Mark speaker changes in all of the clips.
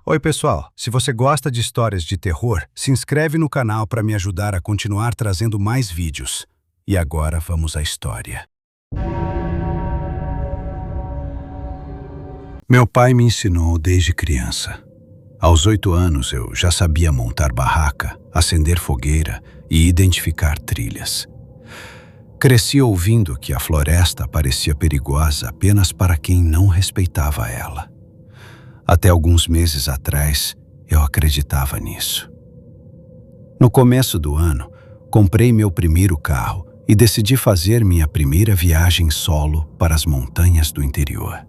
Speaker 1: Oi, pessoal. Se você gosta de histórias de terror, se inscreve no canal para me ajudar a continuar trazendo mais vídeos. E agora vamos à história. Meu pai me ensinou desde criança. Aos 8 anos eu já sabia montar barraca, acender fogueira e identificar trilhas. Cresci ouvindo que a floresta parecia perigosa apenas para quem não respeitava ela. Até alguns meses atrás, eu acreditava nisso. No começo do ano, comprei meu primeiro carro e decidi fazer minha primeira viagem solo para as montanhas do interior.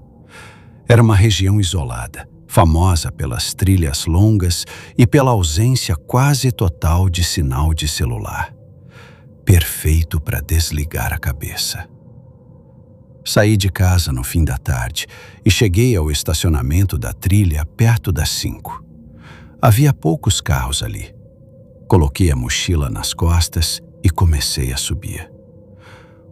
Speaker 1: Era uma região isolada, famosa pelas trilhas longas e pela ausência quase total de sinal de celular. Perfeito para desligar a cabeça. Saí de casa no fim da tarde e cheguei ao estacionamento da trilha perto das 5. Havia poucos carros ali. Coloquei a mochila nas costas e comecei a subir.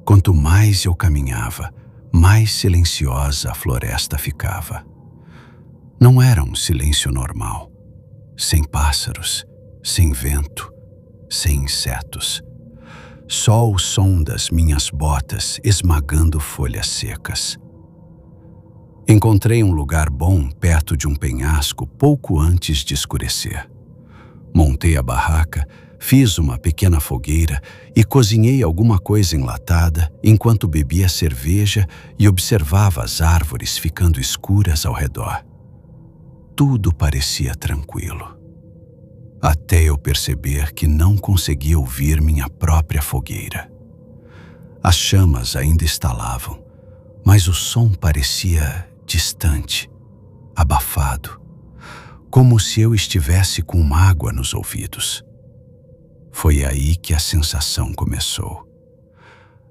Speaker 1: Quanto mais eu caminhava, mais silenciosa a floresta ficava. Não era um silêncio normal, sem pássaros, sem vento, sem insetos. Só o som das minhas botas esmagando folhas secas. Encontrei um lugar bom perto de um penhasco pouco antes de escurecer. Montei a barraca, fiz uma pequena fogueira e cozinhei alguma coisa enlatada enquanto bebia cerveja e observava as árvores ficando escuras ao redor. Tudo parecia tranquilo. Até eu perceber que não conseguia ouvir minha própria fogueira. As chamas ainda estalavam, mas o som parecia distante, abafado, como se eu estivesse com mágoa nos ouvidos. Foi aí que a sensação começou.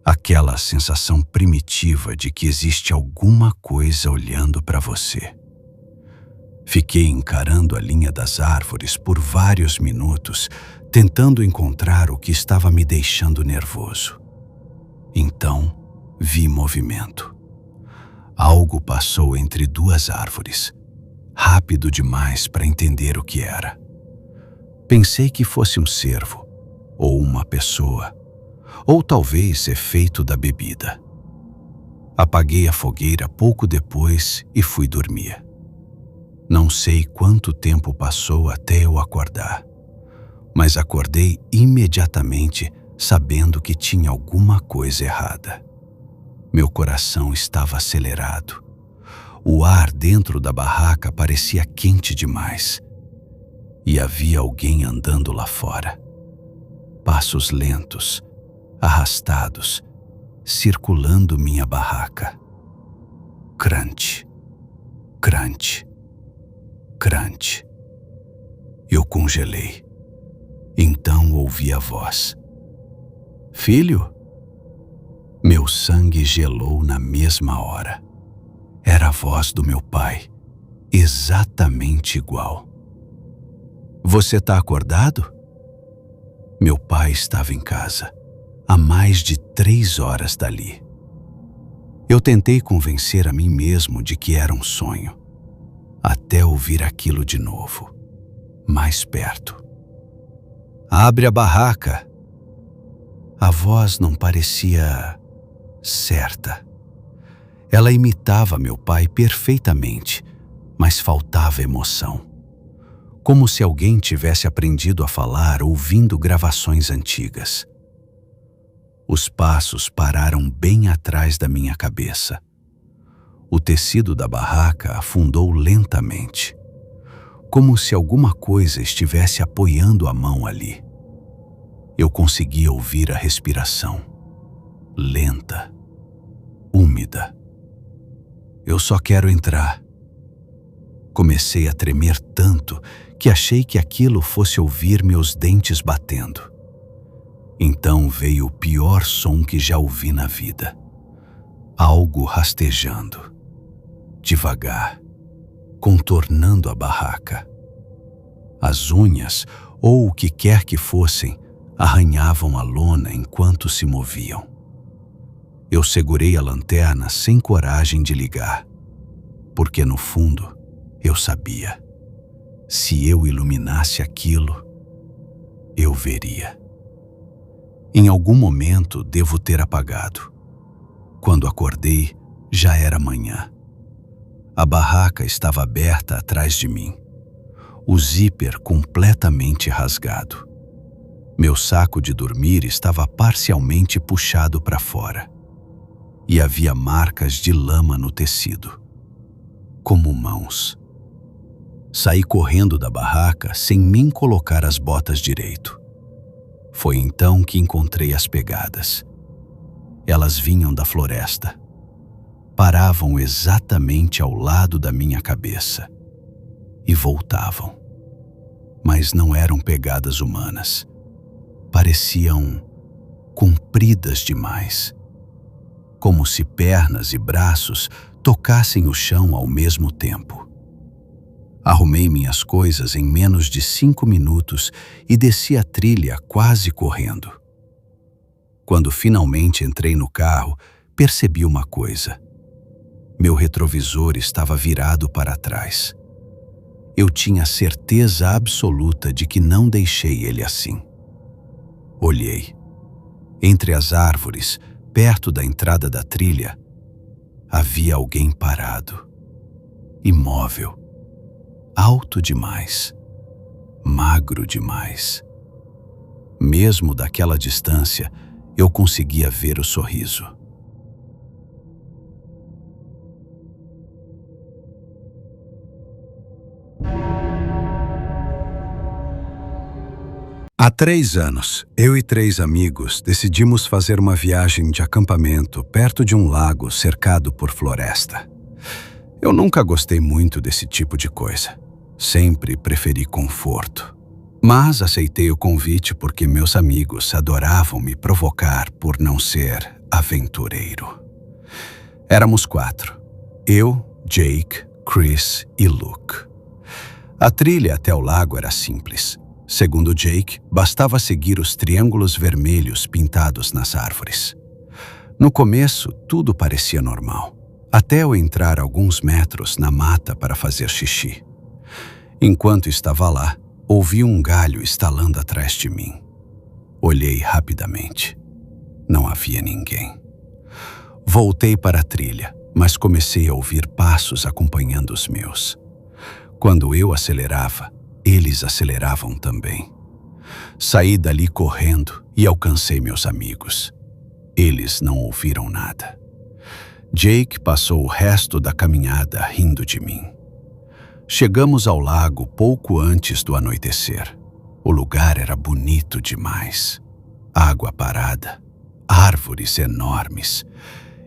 Speaker 1: Aquela sensação primitiva de que existe alguma coisa olhando para você. Fiquei encarando a linha das árvores por vários minutos, tentando encontrar o que estava me deixando nervoso. Então, vi movimento. Algo passou entre duas árvores, rápido demais para entender o que era. Pensei que fosse um cervo, ou uma pessoa, ou talvez efeito da bebida. Apaguei a fogueira pouco depois e fui dormir. Não sei quanto tempo passou até eu acordar, mas acordei imediatamente sabendo que tinha alguma coisa errada. Meu coração estava acelerado. O ar dentro da barraca parecia quente demais. E havia alguém andando lá fora. Passos lentos, arrastados, circulando minha barraca. Crunch, crunch. Crunch. Eu congelei. Então ouvi a voz. Filho? Meu sangue gelou na mesma hora. Era a voz do meu pai, exatamente igual. Você tá acordado? Meu pai estava em casa, há mais de 3 horas dali. Eu tentei convencer a mim mesmo de que era um sonho. Até ouvir aquilo de novo, mais perto. Abre a barraca. A voz não parecia certa. Ela imitava meu pai perfeitamente, mas faltava emoção. Como se alguém tivesse aprendido a falar ouvindo gravações antigas. Os passos pararam bem atrás da minha cabeça. O tecido da barraca afundou lentamente, como se alguma coisa estivesse apoiando a mão ali. Eu conseguia ouvir a respiração, lenta, úmida. Eu só quero entrar. Comecei a tremer tanto que achei que aquilo fosse ouvir meus dentes batendo. Então veio o pior som que já ouvi na vida. Algo rastejando. Devagar, contornando a barraca. As unhas, ou o que quer que fossem, arranhavam a lona enquanto se moviam. Eu segurei a lanterna sem coragem de ligar, porque no fundo eu sabia. Se eu iluminasse aquilo, eu veria. Em algum momento devo ter apagado. Quando acordei, já era manhã. A barraca estava aberta atrás de mim, o zíper completamente rasgado. Meu saco de dormir estava parcialmente puxado para fora e havia marcas de lama no tecido, como mãos. Saí correndo da barraca sem nem colocar as botas direito. Foi então que encontrei as pegadas. Elas vinham da floresta. Paravam exatamente ao lado da minha cabeça e voltavam. Mas não eram pegadas humanas. Pareciam compridas demais, como se pernas e braços tocassem o chão ao mesmo tempo. Arrumei minhas coisas em menos de 5 minutos e desci a trilha quase correndo. Quando finalmente entrei no carro, percebi uma coisa. Meu retrovisor estava virado para trás. Eu tinha certeza absoluta de que não deixei ele assim. Olhei. Entre as árvores, perto da entrada da trilha, havia alguém parado, imóvel, alto demais, magro demais. Mesmo daquela distância, eu conseguia ver o sorriso. Há 3 anos, eu e 3 amigos decidimos fazer uma viagem de acampamento perto de um lago cercado por floresta. Eu nunca gostei muito desse tipo de coisa. Sempre preferi conforto. Mas aceitei o convite porque meus amigos adoravam me provocar por não ser aventureiro. Éramos 4. Eu, Jake, Chris e Luke. A trilha até o lago era simples. Segundo Jake, bastava seguir os triângulos vermelhos pintados nas árvores. No começo, tudo parecia normal, até eu entrar alguns metros na mata para fazer xixi. Enquanto estava lá, ouvi um galho estalando atrás de mim. Olhei rapidamente. Não havia ninguém. Voltei para a trilha, mas comecei a ouvir passos acompanhando os meus. Quando eu acelerava, eles aceleravam também. Saí dali correndo e alcancei meus amigos. Eles não ouviram nada. Jake passou o resto da caminhada rindo de mim. Chegamos ao lago pouco antes do anoitecer. O lugar era bonito demais. Água parada, árvores enormes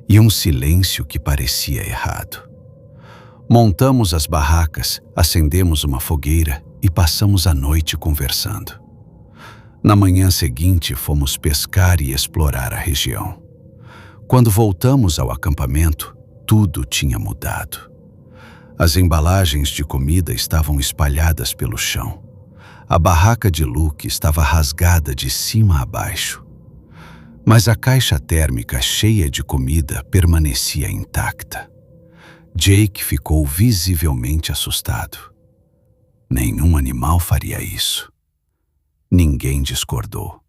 Speaker 1: e um silêncio que parecia errado. Montamos as barracas, acendemos uma fogueira e passamos a noite conversando. Na manhã seguinte, fomos pescar e explorar a região. Quando voltamos ao acampamento, tudo tinha mudado. As embalagens de comida estavam espalhadas pelo chão. A barraca de Luke estava rasgada de cima a baixo. Mas a caixa térmica cheia de comida permanecia intacta. Jake ficou visivelmente assustado. Nenhum animal faria isso. Ninguém discordou.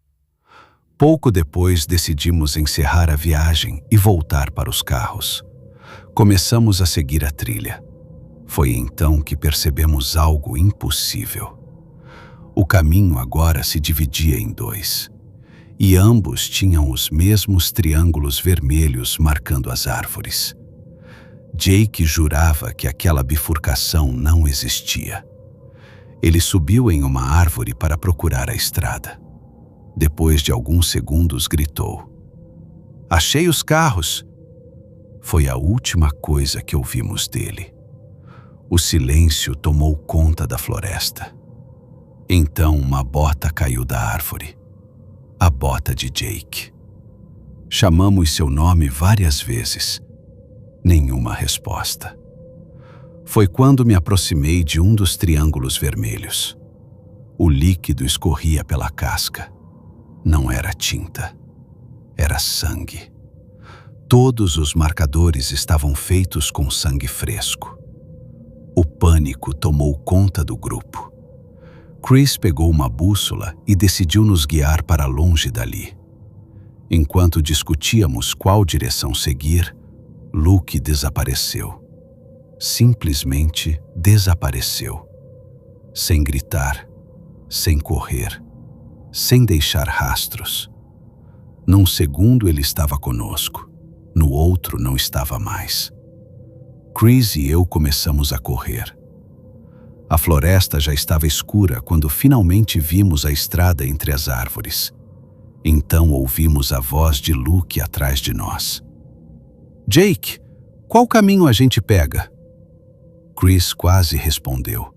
Speaker 1: Pouco depois decidimos encerrar a viagem e voltar para os carros. Começamos a seguir a trilha. Foi então que percebemos algo impossível. O caminho agora se dividia em 2, e ambos tinham os mesmos triângulos vermelhos marcando as árvores. Jake jurava que aquela bifurcação não existia. Ele subiu em uma árvore para procurar a estrada. Depois de alguns segundos, gritou: "Achei os carros!" Foi a última coisa que ouvimos dele. O silêncio tomou conta da floresta. Então uma bota caiu da árvore. A bota de Jake. Chamamos seu nome várias vezes. Nenhuma resposta. Foi quando me aproximei de um dos triângulos vermelhos. O líquido escorria pela casca. Não era tinta. Era sangue. Todos os marcadores estavam feitos com sangue fresco. O pânico tomou conta do grupo. Chris pegou uma bússola e decidiu nos guiar para longe dali. Enquanto discutíamos qual direção seguir, Luke desapareceu. Simplesmente desapareceu. Sem gritar, sem correr, sem deixar rastros. Num segundo ele estava conosco, no outro não estava mais. Chris e eu começamos a correr. A floresta já estava escura quando finalmente vimos a estrada entre as árvores. Então ouvimos a voz de Luke atrás de nós. "Jake, qual caminho a gente pega?" Chris quase respondeu,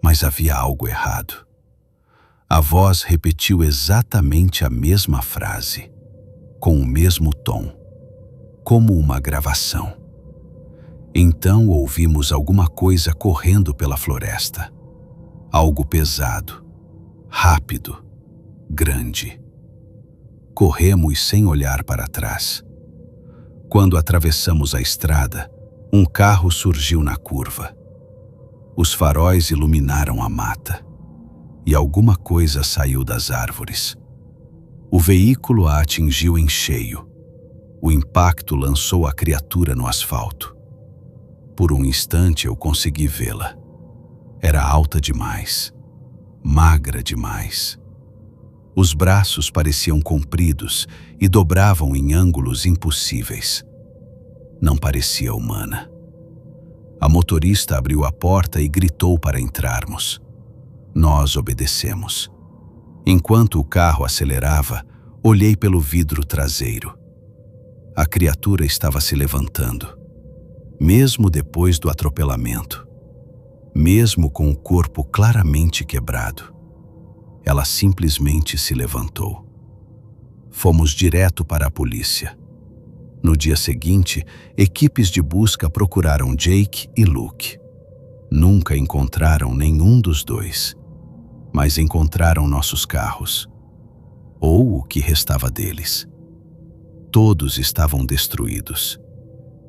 Speaker 1: mas havia algo errado. A voz repetiu exatamente a mesma frase, com o mesmo tom, como uma gravação. Então ouvimos alguma coisa correndo pela floresta. Algo pesado, rápido, grande. Corremos sem olhar para trás. Quando atravessamos a estrada, um carro surgiu na curva. Os faróis iluminaram a mata, e alguma coisa saiu das árvores. O veículo a atingiu em cheio. O impacto lançou a criatura no asfalto. Por um instante eu consegui vê-la. Era alta demais, magra demais. Os braços pareciam compridos e dobravam em ângulos impossíveis. Não parecia humana. A motorista abriu a porta e gritou para entrarmos. Nós obedecemos. Enquanto o carro acelerava, olhei pelo vidro traseiro. A criatura estava se levantando. Mesmo depois do atropelamento, mesmo com o corpo claramente quebrado, ela simplesmente se levantou. Fomos direto para a polícia. No dia seguinte, equipes de busca procuraram Jake e Luke. Nunca encontraram nenhum dos dois, mas encontraram nossos carros, ou o que restava deles. Todos estavam destruídos.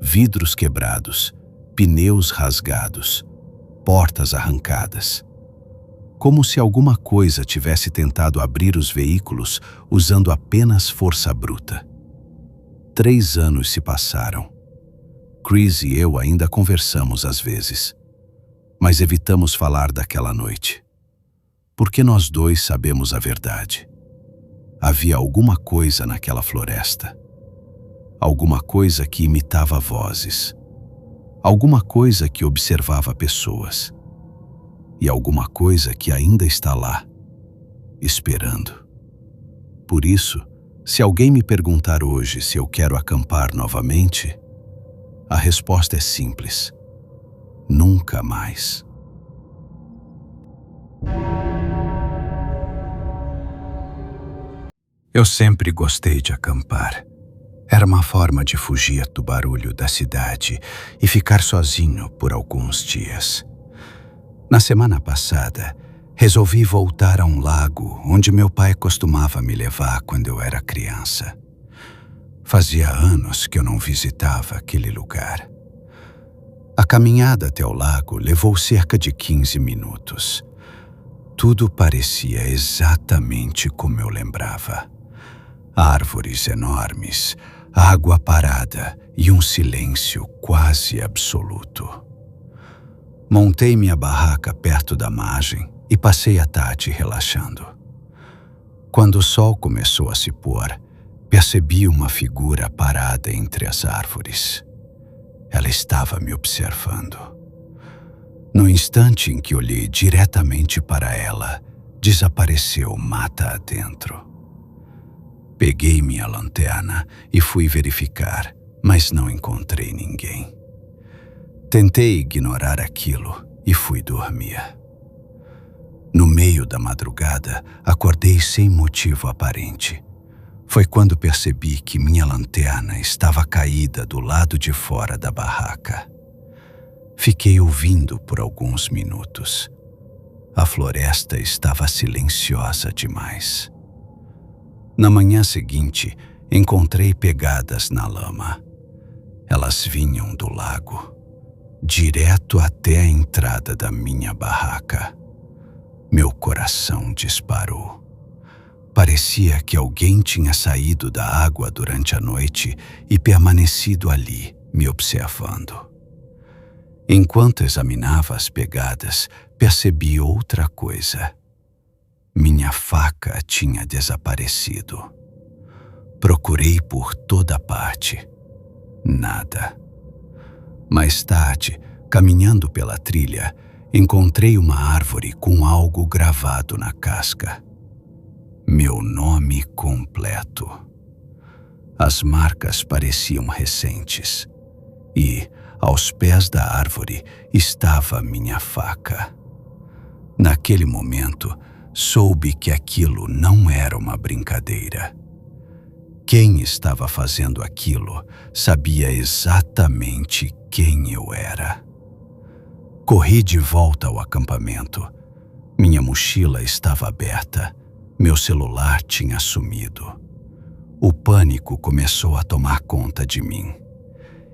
Speaker 1: Vidros quebrados, pneus rasgados, portas arrancadas. Como se alguma coisa tivesse tentado abrir os veículos usando apenas força bruta. 3 anos se passaram. Chris e eu ainda conversamos às vezes, mas evitamos falar daquela noite. Porque nós dois sabemos a verdade. Havia alguma coisa naquela floresta. Alguma coisa que imitava vozes. Alguma coisa que observava pessoas. E alguma coisa que ainda está lá, esperando. Por isso, se alguém me perguntar hoje se eu quero acampar novamente, a resposta é simples: nunca mais. Eu sempre gostei de acampar. Era uma forma de fugir do barulho da cidade e ficar sozinho por alguns dias. Na semana passada, resolvi voltar a um lago onde meu pai costumava me levar quando eu era criança. Fazia anos que eu não visitava aquele lugar. A caminhada até o lago levou cerca de 15 minutos. Tudo parecia exatamente como eu lembrava. Árvores enormes, água parada e um silêncio quase absoluto. Montei minha barraca perto da margem e passei a tarde relaxando. Quando o sol começou a se pôr, percebi uma figura parada entre as árvores. Ela estava me observando. No instante em que olhei diretamente para ela, desapareceu mata adentro. Peguei minha lanterna e fui verificar, mas não encontrei ninguém. Tentei ignorar aquilo e fui dormir. No meio da madrugada, acordei sem motivo aparente. Foi quando percebi que minha lanterna estava caída do lado de fora da barraca. Fiquei ouvindo por alguns minutos. A floresta estava silenciosa demais. Na manhã seguinte, encontrei pegadas na lama. Elas vinham do lago. direto até a entrada da minha barraca. Meu coração disparou. Parecia que alguém tinha saído da água durante a noite e permanecido ali, me observando. Enquanto examinava as pegadas, percebi outra coisa. Minha faca tinha desaparecido. Procurei por toda parte. Nada. Mais tarde, caminhando pela trilha, encontrei uma árvore com algo gravado na casca. Meu nome completo. As marcas pareciam recentes. E, aos pés da árvore, estava minha faca. Naquele momento, soube que aquilo não era uma brincadeira. Quem estava fazendo aquilo sabia exatamente quem eu era. Corri de volta ao acampamento. Minha mochila estava aberta. Meu celular tinha sumido. O pânico começou a tomar conta de mim.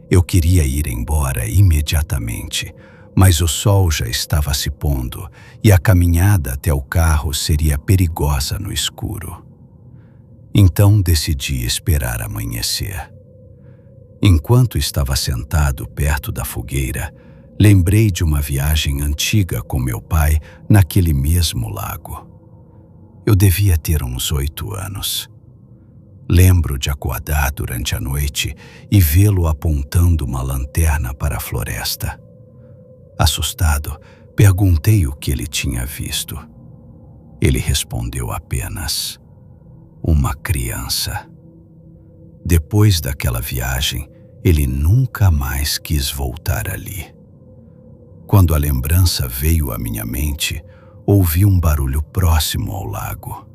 Speaker 1: Eu queria ir embora imediatamente, mas o sol já estava se pondo e a caminhada até o carro seria perigosa no escuro. Então decidi esperar amanhecer. Enquanto estava sentado perto da fogueira, lembrei de uma viagem antiga com meu pai naquele mesmo lago. Eu devia ter uns 8 anos. Lembro de acordar durante a noite e vê-lo apontando uma lanterna para a floresta. Assustado, perguntei o que ele tinha visto. Ele respondeu apenas: uma criança. Depois daquela viagem, ele nunca mais quis voltar ali. Quando a lembrança veio à minha mente, ouvi um barulho próximo ao lago.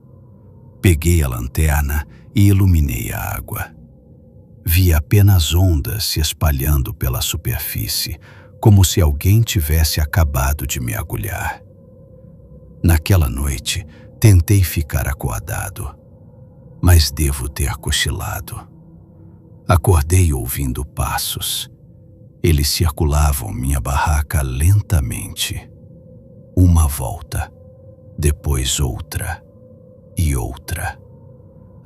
Speaker 1: Peguei a lanterna e iluminei a água. Vi apenas ondas se espalhando pela superfície, como se alguém tivesse acabado de me agulhar. Naquela noite, tentei ficar acordado, mas devo ter cochilado. Acordei ouvindo passos. Eles circulavam minha barraca lentamente. Uma volta, depois outra e outra,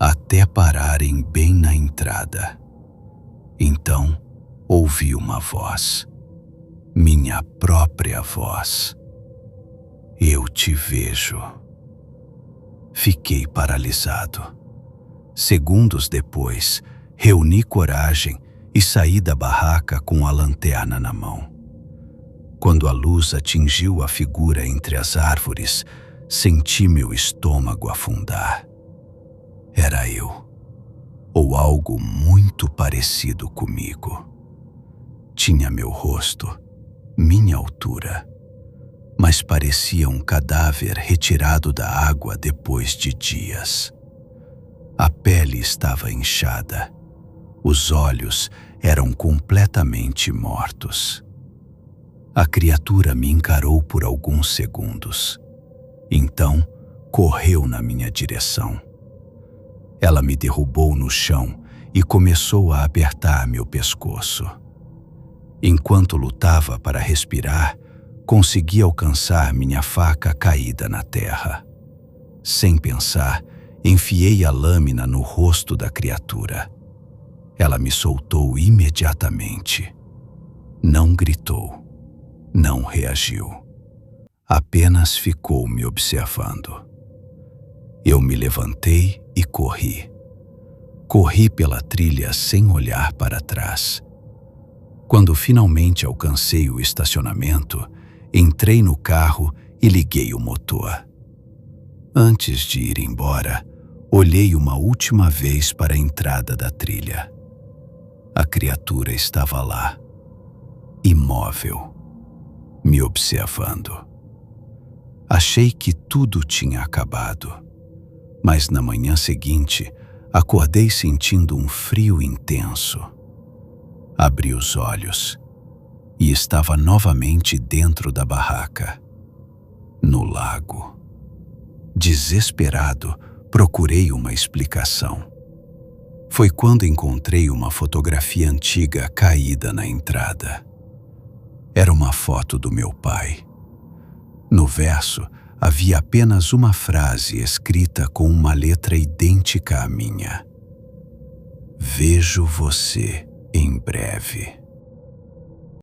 Speaker 1: até pararem bem na entrada. Então, ouvi uma voz. Minha própria voz. Eu te vejo. Fiquei paralisado. Segundos depois, reuni coragem e saí da barraca com a lanterna na mão. Quando a luz atingiu a figura entre as árvores, senti meu estômago afundar. Era eu, ou algo muito parecido comigo. Tinha meu rosto, minha altura, mas parecia um cadáver retirado da água depois de dias. A pele estava inchada. Os olhos eram completamente mortos. A criatura me encarou por alguns segundos. Então, correu na minha direção. Ela me derrubou no chão e começou a apertar meu pescoço. Enquanto lutava para respirar, consegui alcançar minha faca caída na terra. Sem pensar, enfiei a lâmina no rosto da criatura. Ela me soltou imediatamente. Não gritou, não reagiu. Apenas ficou me observando. Eu me levantei e corri. Corri pela trilha sem olhar para trás. Quando finalmente alcancei o estacionamento, entrei no carro e liguei o motor. Antes de ir embora, olhei uma última vez para a entrada da trilha. A criatura estava lá, imóvel, me observando. Achei que tudo tinha acabado, mas na manhã seguinte, acordei sentindo um frio intenso. Abri os olhos e estava novamente dentro da barraca, no lago. Desesperado, procurei uma explicação. Foi quando encontrei uma fotografia antiga caída na entrada. Era uma foto do meu pai. No verso, havia apenas uma frase escrita com uma letra idêntica à minha: Vejo você em breve.